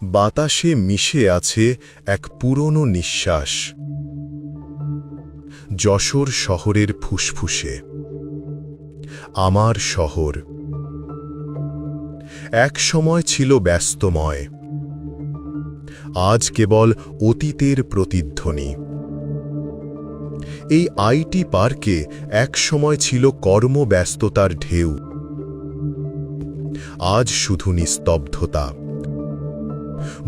বাতাসে মিশে আছে এক পুরনো নিঃশ্বাস। যশোর শহরের ফুসফুসে। আমার শহর এক সময় ছিল ব্যস্তময়, আজ কেবল অতীতের প্রতিধ্বনি। এই আইটি পার্কে এক সময় ছিল কর্মব্যস্ততার ঢেউ, আজ শুধু নিস্তব্ধতা।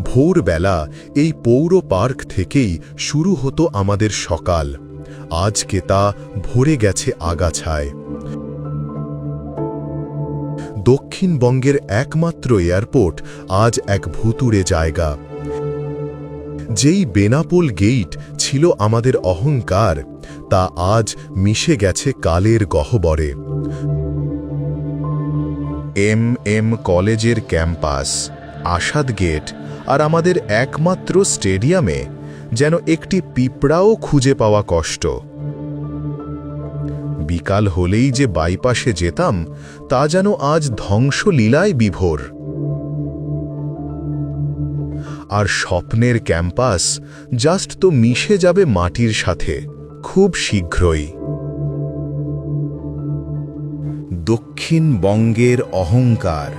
ভোরবেলা এই পৌর পার্ক থেকেই শুরু হতো আমাদের সকাল, আজকে তা ভরে গেছে আগাছায়। দক্ষিণবঙ্গের একমাত্র এয়ারপোর্ট আজ এক ভুতুড়ে জায়গা। যেই বেনাপোল গেট ছিল আমাদের অহংকার, তা আজ মিশে গেছে কালের গহ্বরে। এম কলেজের ক্যাম্পাস, আসাদ গেট আর আমাদের একমাত্র স্টেডিয়ামে যেন একটি পিঁপড়াও খুঁজে পাওয়া কষ্ট। বিকাল হলেই যে বাইপাসে যেতাম, তা যেন আজ ধ্বংসলীলায় বিভোর। আর স্বপ্নের ক্যাম্পাস জাস্ট তো মিশে যাবে মাটির সাথে খুব শীঘ্রই। দক্ষিণবঙ্গের অহংকার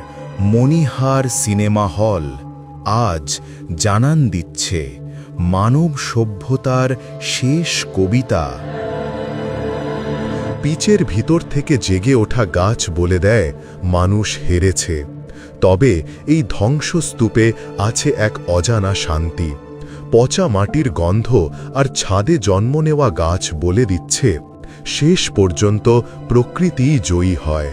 মণিহার সিনেমা হল আজ জানান দিচ্ছে মানব সভ্যতার শেষ কবিতা। পিচের ভিতর থেকে জেগে ওঠা গাছ বলে দেয় মানুষ হেরেছে, তবে এই ধ্বংসস্তূপে আছে এক অজানা শান্তি। পচা মাটির গন্ধ আর ছাদে জন্ম নেওয়া গাছ বলে দিচ্ছে শেষ পর্যন্ত প্রকৃতিই জয়ী হয়।